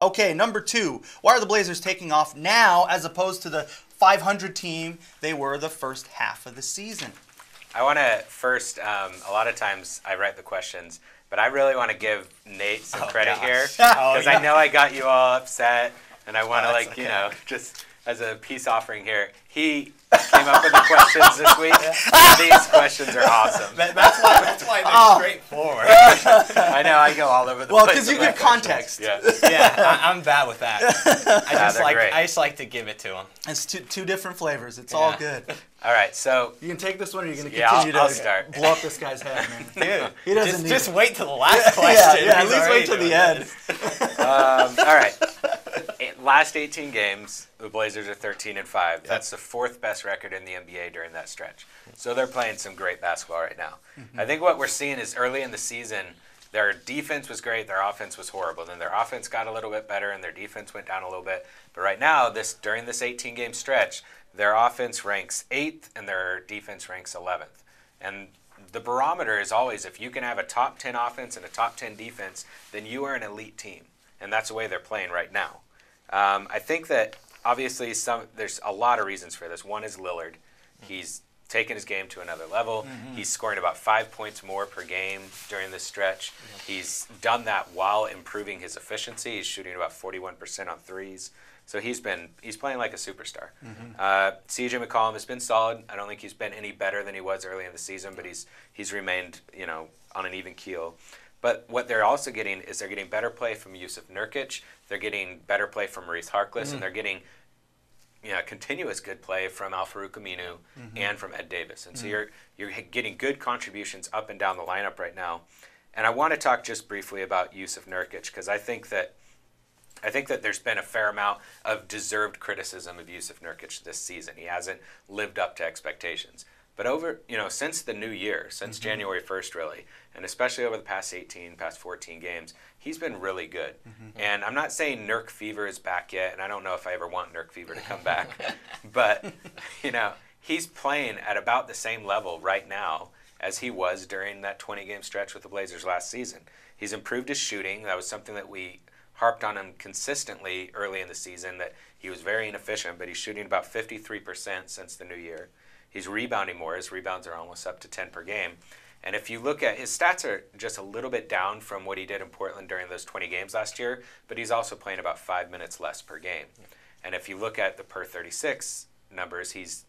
Okay, number 2. Why are the Blazers taking off now as opposed to the 500 team they were the first half of the season? I want to first, a lot of times I write the questions, but I really want to give Nate some credit here because I know I got you all upset, and I want to, just as a peace offering here, he came up with the questions this week. These questions are awesome. That's why they're straightforward. I know, I go all over the place. Well, because you give context. Yeah, I'm bad with that. I just like to give it to him. It's two different flavors. It's all good. All right, so you can take this one, or you're going to continue I'll to start. blow up this guy's head, man. Dude, he doesn't just wait till the last question. At least wait till the end. All right. Last 18 games, the Blazers are 13-5. That's the 4th best record in the NBA during that stretch. So they're playing some great basketball right now. I think what we're seeing is early in the season, their defense was great, their offense was horrible. Then their offense got a little bit better, and their defense went down a little bit. But right now, during this 18-game stretch, their offense ranks 8th, and their defense ranks 11th. And the barometer is always, if you can have a top 10 offense and a top 10 defense, then you are an elite team. And that's the way they're playing right now. I think that obviously there's a lot of reasons for this. One is Lillard. He's taken his game to another level. He's scoring about 5 points more per game during this stretch. He's done that while improving his efficiency. He's shooting about 41% on threes. So he's playing like a superstar. CJ McCollum has been solid. I don't think he's been any better than he was early in the season, but he's remained on an even keel. But what they're also getting is they're getting better play from Jusuf Nurkic. They're getting better play from Maurice Harkless, and they're getting continuous good play from Al-Farouq Aminu and from Ed Davis. And so you're getting good contributions up and down the lineup right now. And I want to talk just briefly about Jusuf Nurkic because I think that there's been a fair amount of deserved criticism of Jusuf Nurkic this season. He hasn't lived up to expectations. But since the new year, since January 1st really, and especially over the past 14 games, he's been really good. And I'm not saying Nurk Fever is back yet, and I don't know if I ever want Nurk Fever to come back. But, he's playing at about the same level right now as he was during that 20-game stretch with the Blazers last season. He's improved his shooting. That was something that we harped on him consistently early in the season, that he was very inefficient, but he's shooting about 53% since the new year. He's rebounding more. His rebounds are almost up to 10 per game. And if you look at his stats are just a little bit down from what he did in Portland during those 20 games last year, but he's also playing about 5 minutes less per game. And if you look at the per 36 numbers, he's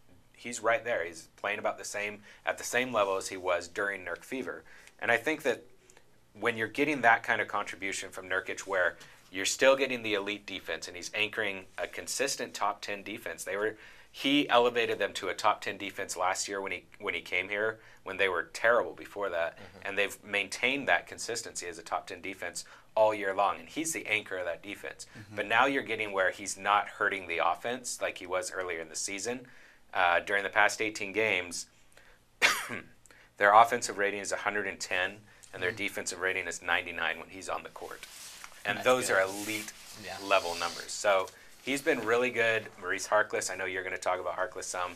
right there. He's playing about at the same level as he was during Nurk Fever. And I think that when you're getting that kind of contribution from Nurkic where you're still getting the elite defense and he's anchoring a consistent top 10 defense. He elevated them to a top 10 defense last year when he came here, when they were terrible before that, and they've maintained that consistency as a top 10 defense all year long, and he's the anchor of that defense. But now you're getting where he's not hurting the offense like he was earlier in the season. During the past 18 games, their offensive rating is 110, and their defensive rating is 99 when he's on the court. And those are elite level numbers. So he's been really good. Maurice Harkless, I know you're going to talk about Harkless some.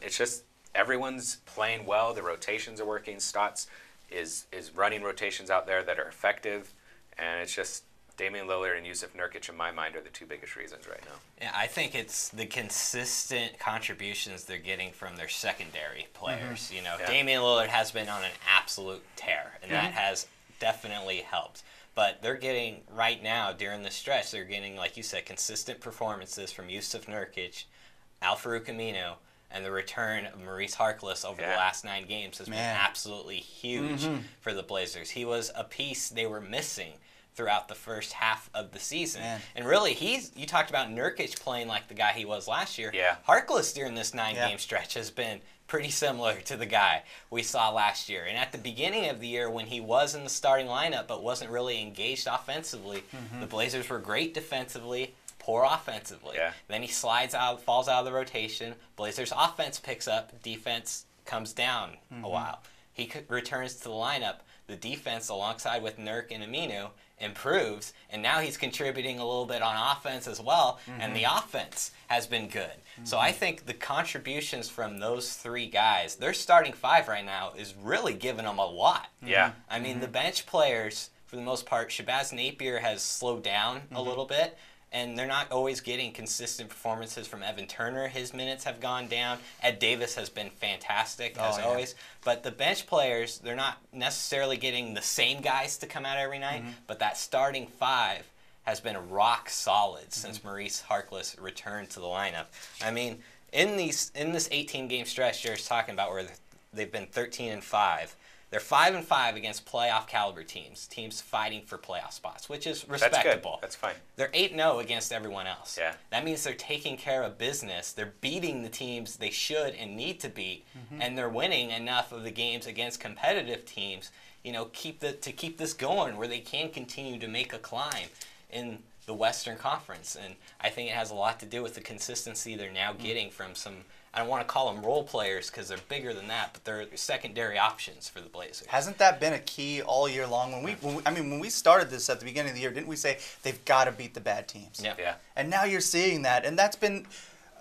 It's just everyone's playing well. The rotations are working. Stotts is running rotations out there that are effective. And it's just Damian Lillard and Jusuf Nurkic, in my mind, are the two biggest reasons right now. Yeah, I think it's the consistent contributions they're getting from their secondary players. Damian Lillard has been on an absolute tear, and that has definitely helped. But they're getting, right now, during the stretch, they're getting, like you said, consistent performances from Jusuf Nurkic, Al-Farouq Aminu, and the return of Maurice Harkless over the last 9 games has been absolutely huge for the Blazers. He was a piece they were missing throughout the first half of the season. And really, you talked about Nurkic playing like the guy he was last year. Harkless during this 9-game stretch has been pretty similar to the guy we saw last year. And at the beginning of the year, when he was in the starting lineup but wasn't really engaged offensively, the Blazers were great defensively, poor offensively. Then he falls out of the rotation. Blazers offense picks up, defense comes down a while. He returns to the lineup. The defense, alongside with Nurk and Aminu, improves, and now he's contributing a little bit on offense as well, and the offense has been good. So I think the contributions from those 3 guys, their starting 5 right now, is really giving them a lot. I mean, the bench players for the most part, Shabazz Napier has slowed down a little bit. And they're not always getting consistent performances from Evan Turner. His minutes have gone down. Ed Davis has been fantastic, as always. But the bench players, they're not necessarily getting the same guys to come out every night. But that starting five has been rock solid since Maurice Harkless returned to the lineup. I mean, in this 18-game stretch Jared's talking about where they've been 13-5, they're 5-5 against playoff caliber teams fighting for playoff spots, which is respectable. That's good. That's fine. They're 8-0 against everyone else. Yeah. That means they're taking care of business. They're beating the teams they should and need to beat, and they're winning enough of the games against competitive teams, to keep this going where they can continue to make a climb in the Western Conference. And I think it has a lot to do with the consistency they're now getting from some, I don't want to call them role players because they're bigger than that, but they're secondary options for the Blazers. Hasn't that been a key all year long? When we started this at the beginning of the year, didn't we say they've got to beat the bad teams? Yeah. And now you're seeing that, and that's been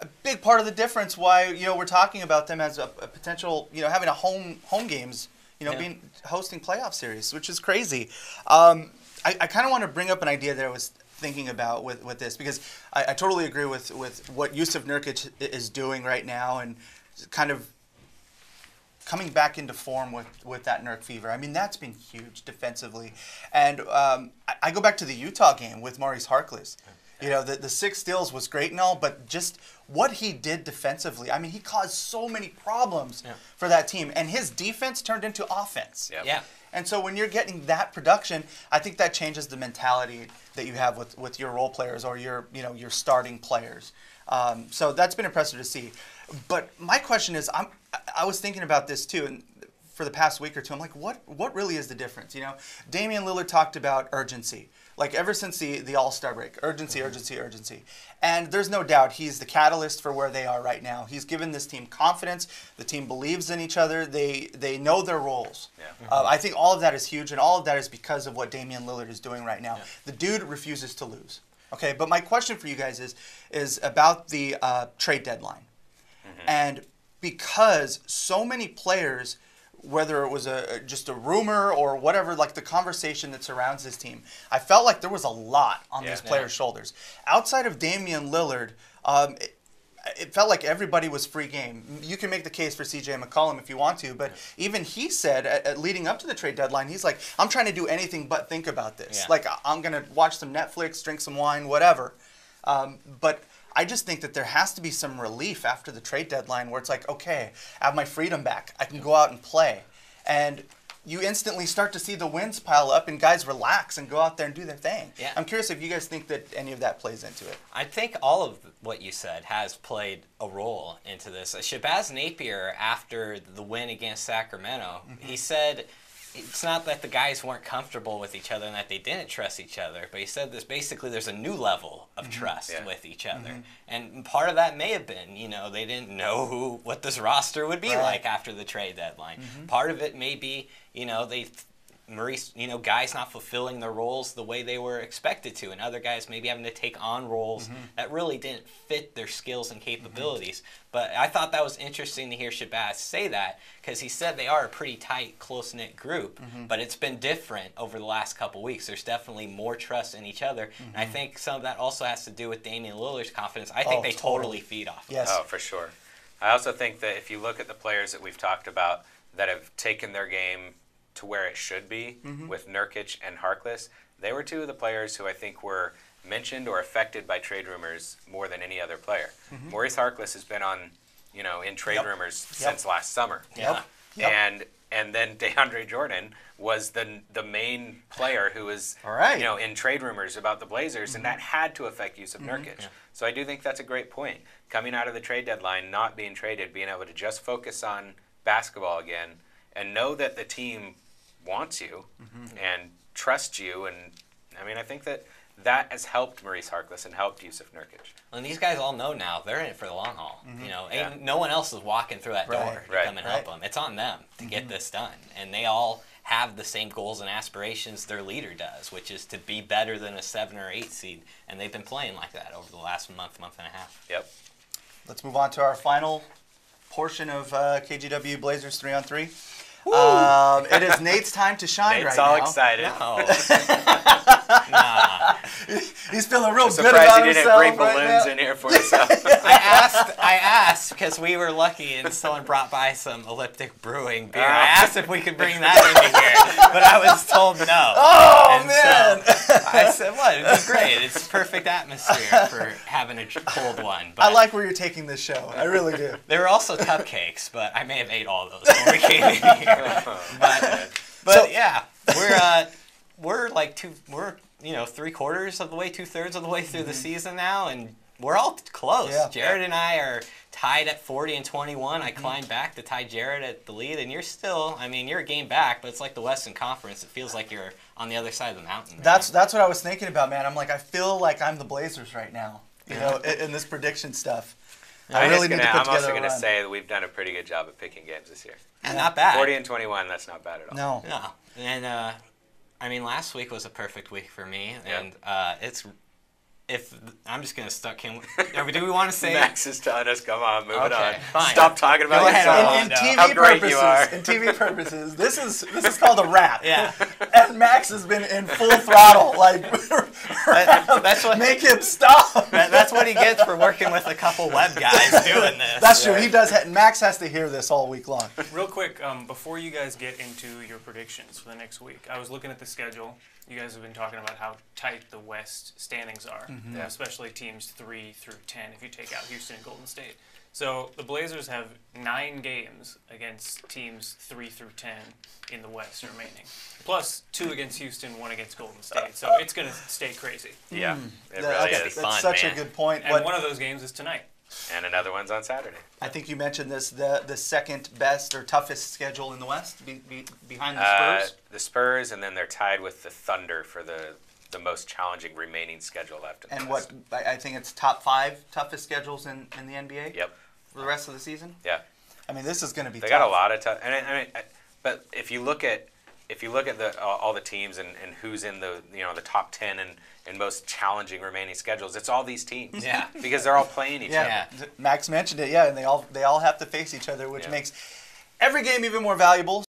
a big part of the difference why we're talking about them as a potential, having a home games, being hosting playoff series, which is crazy. I kind of want to bring up an idea that I was thinking about with this, because I totally agree with what Jusuf Nurkic is doing right now and kind of coming back into form with that Nurk fever. I mean, that's been huge defensively. And I go back to the Utah game with Maurice Harkless. The 6 steals was great and all, but just what he did defensively, I mean, he caused so many problems for that team. And his defense turned into offense. Yeah. And so when you're getting that production, I think that changes the mentality that you have with your role players or your starting players. So that's been impressive to see. But my question is, I was thinking about this too, and for the past week or two, I'm like, what really is the difference? Damian Lillard talked about urgency. Like ever since the All-Star break, urgency. And there's no doubt he's the catalyst for where they are right now. He's given this team confidence. The team believes in each other. They know their roles. Yeah. I think all of that is huge, and all of that is because of what Damian Lillard is doing right now. Yeah. The dude refuses to lose. Okay, but my question for you guys is about the trade deadline. And because so many players, whether it was just a rumor or whatever, like the conversation that surrounds this team, I felt like there was a lot on these players' shoulders. Outside of Damian Lillard, it felt like everybody was free game. You can make the case for C.J. McCollum if you want to, but even he said, leading up to the trade deadline, he's like, I'm trying to do anything but think about this. Yeah. Like, I'm going to watch some Netflix, drink some wine, whatever. But I just think that there has to be some relief after the trade deadline where it's like, okay, I have my freedom back. I can go out and play. And you instantly start to see the wins pile up and guys relax and go out there and do their thing. Yeah. I'm curious if you guys think that any of that plays into it. I think all of what you said has played a role into this. Shabazz Napier, after the win against Sacramento, he said it's not that the guys weren't comfortable with each other and that they didn't trust each other, but he said there's a new level of trust with each other. And part of that may have been, they didn't know what this roster would be like after the trade deadline. Part of it may be, Maurice, guys not fulfilling their roles the way they were expected to, and other guys maybe having to take on roles that really didn't fit their skills and capabilities. But I thought that was interesting to hear Shabazz say that, because he said they are a pretty tight, close-knit group, but it's been different over the last couple weeks. There's definitely more trust in each other, and I think some of that also has to do with Damian Lillard's confidence. I think they totally feed off of it. Oh, for sure. I also think that if you look at the players that we've talked about that have taken their game to where it should be with Nurkic and Harkless, they were two of the players who I think were mentioned or affected by trade rumors more than any other player. Maurice Harkless has been on, in trade rumors since last summer. And then DeAndre Jordan was the main player who was in trade rumors about the Blazers, and that had to affect Jusuf Nurkic. So I do think that's a great point. Coming out of the trade deadline, not being traded, being able to just focus on basketball again and know that the team wants you and trusts you, and I think that has helped Maurice Harkless and helped Jusuf Nurkic. And these guys all know now they're in it for the long haul. No one else is walking through that door to come and help them. It's on them to get this done, and they all have the same goals and aspirations their leader does, which is to be better than a 7 or 8 seed, and they've been playing like that over the last month and a half. Yep. Let's move on to our final portion of KGW Blazers 3-on-3. It is Nate's time to shine Nate's right all now. excited. No. Nah. He's feeling real good Surprised about you didn't himself bring right balloons now. in here for yourself. I asked because we were lucky and someone brought by some Elliptic Brewing beer. I asked if we could bring that into here, but I was told no. Oh, And man. so I said, "What? It'd be great. It's perfect atmosphere for having a cold one." But I like where you're taking this show. I really do. there were also cupcakes, but I may have ate all those when we came in here. But So- yeah, we're like three-quarters of the way, two-thirds of the way through the season now, and we're all close. Yeah. Jared and I are tied at 40 and 21. I climbed back to tie Jared at the lead, and you're still, you're a game back, but it's like the Western Conference. It feels like you're on the other side of the mountain. That's what I was thinking about, man. I'm like, I feel like I'm the Blazers right now, in this prediction stuff. I really need to put I'm together also a going to run. say that we've done a pretty good job at picking games this year. And not bad. 40 and 21, that's not bad at all. No. No. And, last week was a perfect week for me, and I'm just going to start. Do we want to say Max is telling us, come on, move it on. fine. Stop talking about Go ahead, yourself. In no. TV How great purposes, you are. in TV purposes, this is called a wrap. Yeah. And Max has been in full throttle, like That's what make him stop. that's what he gets for working with a couple web guys doing this. That's true. He does. Max has to hear this all week long. Real quick, before you guys get into your predictions for the next week, I was looking at the schedule. You guys have been talking about how tight the West standings are, especially teams 3 through 10 if you take out Houston and Golden State. So the Blazers have 9 games against teams 3 through 10 in the West remaining, plus 2 against Houston, 1 against Golden State. So it's going to stay crazy. Yeah, it That's, really is. that's fun, such man. a good point. And one of those games is tonight. And another one's on Saturday. I think you mentioned this, the second best or toughest schedule in the West, behind the Spurs. The Spurs, and then they're tied with the Thunder for the most challenging remaining schedule left in the And West. I think it's top 5 toughest schedules in the NBA. Yep. For the rest of the season. Yeah. I mean, this is going to be. They tough. got a lot of tough. But if you look at all the teams and who's in the the top 10 and most challenging remaining schedules, it's all these teams. Yeah. Because they're all playing each other. Yeah. Max mentioned it. Yeah, and they all have to face each other, which makes every game even more valuable.